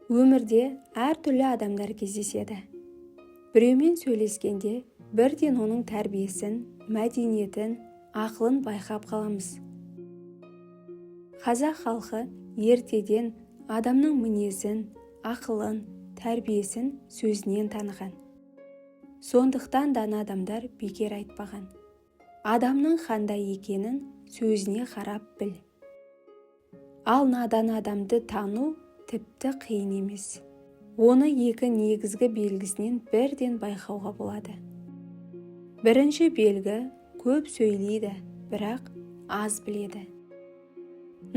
Өмірде әртүрлі адамдар кездеседі. Біреумен сөйлескенде бірден оның тәрбиесін, мәдениетін, ақылын байқап қаламыз. Қазақ халқы ертеден адамның мінезін, ақылын, тәрбиесін сөзінен таныған. Сондықтан дана адамдар бекер айтпаған. Адамның қандай екенін сөзіне қарап біл. Ал надан адамды тану тіпті қиын емес. Оны екі негізгі белгісінен бірден байқауға болады. Бірінші белгі көп сөйлейді, бірақ аз біледі.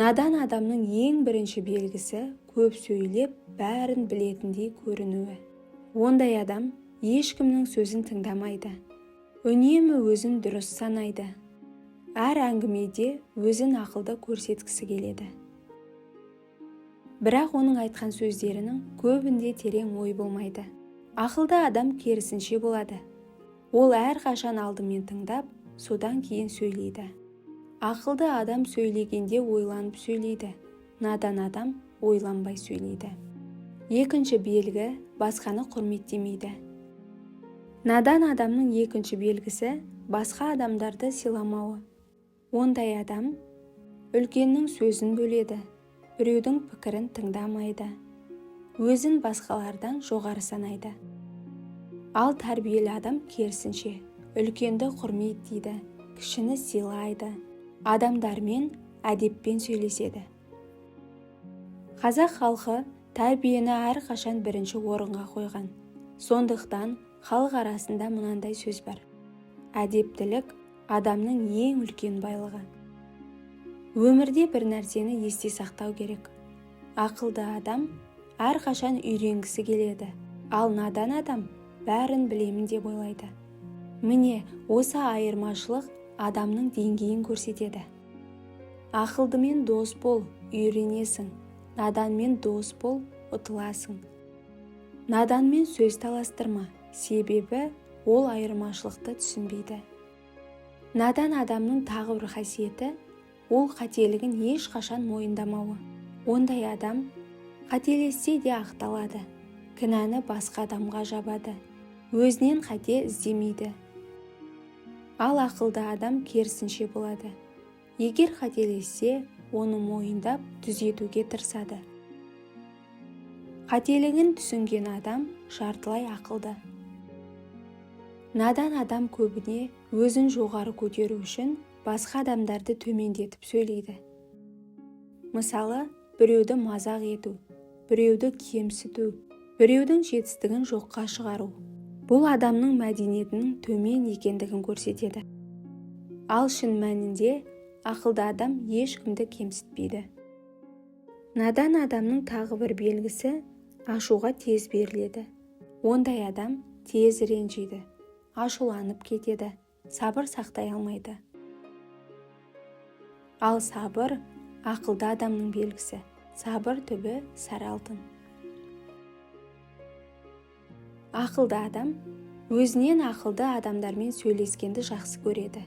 Надан адамның ең бірінші белгісі көп сөйлеп, бәрін білетіндей көрінуі. Ондай адам ешкімнің сөзін тыңдамайды. Үнемі өзін дұрыс санайды. Әр әңгімеде өзін ақылды көрсеткісі келеді. Бірақ оның айтқан сөздерінің көбінде терең ой болмайды. Ақылды адам керісінше болады. Ол әрқашан алдымен тыңдап, содан кейін сөйлейді. Ақылды адам сөйлегенде ойланып сөйлейді. Надан адам ойланбай сөйлейді. Екінші белгі басқаны құрметтемейді. Надан адамның екінші белгісі басқа адамдарды сыйламауы. Ондай адам үлкеннің сөзін бөледі. Біреудің пікірін тыңдамайды. Өзін басқалардан жоғары санайды. Ал тәрбиелі адам керісінше үлкенді құрметтейді, кішіні сыйлайды, адамдармен әдеппен сөйлеседі. Қазақ халқы тәрбиені әрқашан бірінші орынға қойған. Сондықтан халық арасында мынандай сөз бар: әдептілік адамның ең үлкен байлығы. Өмірде бір нәрсені есте сақтау керек. Ақылды адам әрқашан үйренгісі келеді, ал надан адам бәрін білемін деп ойлайды. Міне, осы айырмашылық адамның деңгейін көрсетеді. Ақылдымен дос бол, үйренесің. Наданмен дос бол, ұтыласың. Наданмен сөз таластырма, себебі ол айырмашылықты түсінбейді. Надан адамның тағы бір қасиеті ол қателігін ешқашан мойындамауы. Ондай адам қателессе де ақталады, кінәні басқа адамға жабады, өзінен қате іздемейді. Ал ақылды адам керісінше болады. Егер қателессе, оны мойындап түзетуге тырысады. Қателігін түсінген адам жартылай ақылды. Надан адам көбіне өзін жоғары көтеру үшін басқа адамдарды төмендетіп сөйлейді. Мысалы, біреуді мазақ ету, біреуді кемсіту, біреудің жетістігін жоққа шығару. Бұл адамның мәдениетінің төмен екендігін көрсетеді. Ал шын мәнінде ақылды адам ешкімді кемсітпейді. Надан адамның тағы бір белгісі ашуға тез беріледі. Ондай адам тез ренжиді, ашуланып кетеді, сабыр сақтай алмайды. Ал сабыр ақылды адамның белгісі. Сабыр түбі сары алтын. Ақылды адам өзінен ақылды адамдармен сөйлескенді жақсы көреді.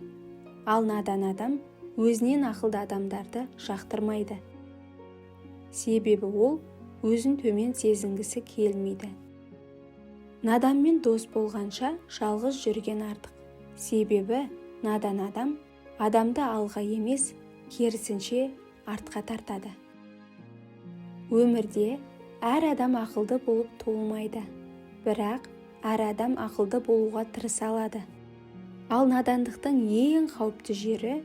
Ал надан адам өзінен ақылды адамдарды жақтырмайды. Себебі ол өзін төмен сезінгісі келмейді. Наданмен дос болғанша жалғыз жүрген артық. Себебі надан адам адамды алға емес, керісінше артқа тартады. Өмірде әр адам ақылды болып туылмайды, бірақ әр адам ақылды болуға тырыса алады. Ал надандықтың ең қауіпті жері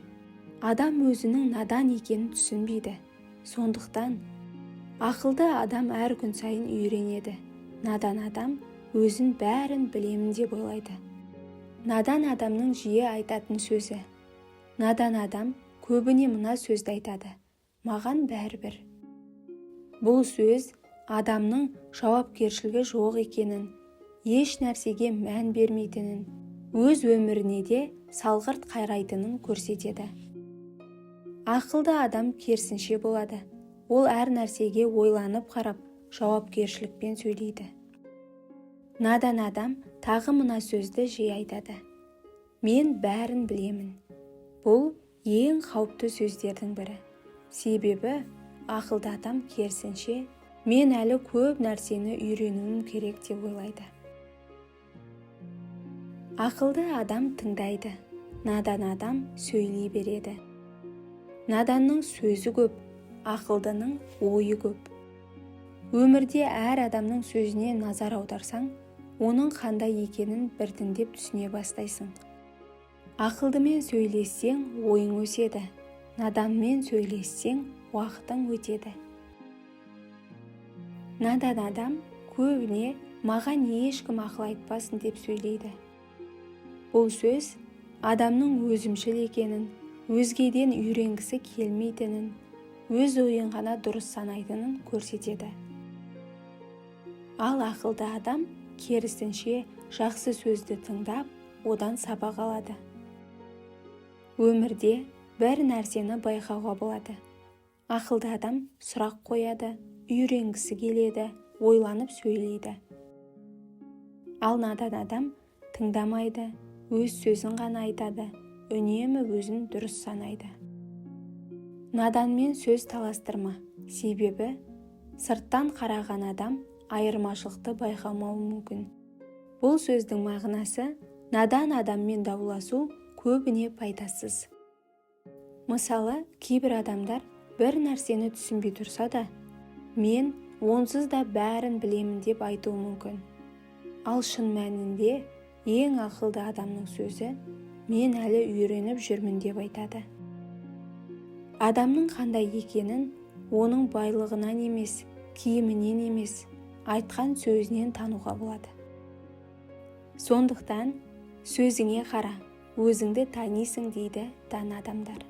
адам өзінің надан екенін түсінбейді. Сондықтан ақылды адам әр күн сайын үйренеді. Надан адам өзін бәрін білемін деп ойлайды. Надан адамның жиі айтатын сөзі: надан адам көбіне мына сөзді айтады: маған бәрібір. Бұл сөз адамның жауапкершілігі жоқ екенін, еш нәрсеге мән бермейтінін, өз өміріне де салғырт қарайтынын көрсетеді. Ақылды адам керісінше болады. Ол әр нәрсеге ойланып қарап, жауапкершілікпен сөйлейді. Надан адам тағы мына сөзді жиі айтады: мен бәрін білемін. Бұл ең қауіпті сөздердің бірі. Себебі ақылды адам керісінше мен әлі көп нәрсені үйренуім керек деп ойлайды. Ақылды адам тыңдайды, надан адам сөйлей береді. Наданның сөзі көп, ақылдының ойы көп. Өмірде әр адамның сөзіне назар аударсаң, оның қандай екенін біртіндеп түсіне бастайсың. Ақылдымен сөйлессең, ойың өседі. Наданмен сөйлессең, уақытың өтеді. Надан адам көбіне маған ешкім ақыл айтпасын деп сөйлейді. Бұл сөз адамның өзімшіл екенін, өзгеден үйренгісі келмейтінін, өз ойын ғана дұрыс санайтынын көрсетеді. Ал ақылды адам керісінше жақсы сөзді тыңдап, одан сабақ алады. Өмірде бір нәрсені байқауға болады. Ақылды адам сұрақ қояды, үйренгісі келеді, ойланып сөйлейді. Ал надан адам тыңдамайды, өз сөзін ғана айтады, үнемі өзін дұрыс санайды. Наданмен сөз таластырма, себебі сырттан қараған адам айырмашылықты байқамауы мүмкін. Бұл сөздің мағынасы надан адаммен дауласу көбіне пайдасыз. Мысалы, кейбір адамдар бір нәрсені түсінбей тұрса да, мен онсыз да бәрін білемін деп айтуы мүмкін. Ал шын мәнінде ең ақылды адамның сөзі мен әлі үйреніп жүрмін деп айтады. Адамның қандай екенін оның байлығынан емес, киімінен емес, айтқан сөзінен тануға болады. Сондықтан сөзіңе қара, өзіңді танисың дейді дана адамдар.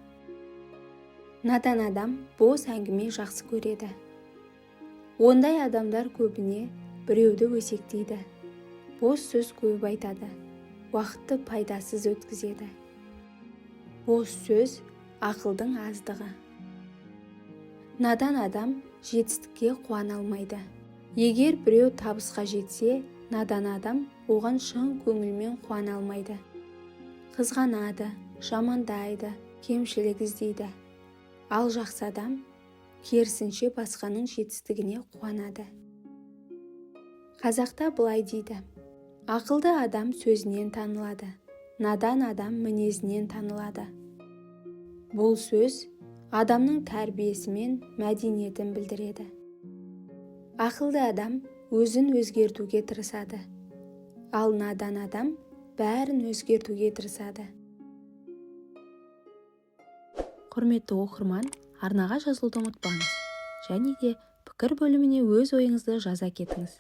Надан адам бос әңгіме жақсы көреді. Ондай адамдар көбіне біреуді өсектейді. Бос сөз көп айтады, уақытты пайдасыз өткізеді. Бос сөз ақылдың аздығы. Надан адам жетістікке қуана алмайды. Егер біреу табысқа жетсе, надан адам оған шын көңілмен қуана алмайды. Қызғанады, жамандайды, кемшілік іздейді. Ал жақсы адам керісінше басқаның жетістігіне қуанады. Қазақта былай дейді: ақылды адам сөзінен танылады, надан адам мінезінен танылады. Бұл сөз адамның тәрбиесі мен мәдениетін білдіреді. Ақылды адам өзін өзгертуге тырысады, ал надан адам бәрін өзгертуге тырысады. Құрметті оқырман, арнаға жазылуды ұмытпаңыз. Және де пікір бөліміне өз ойыңызды жаза кетіңіз.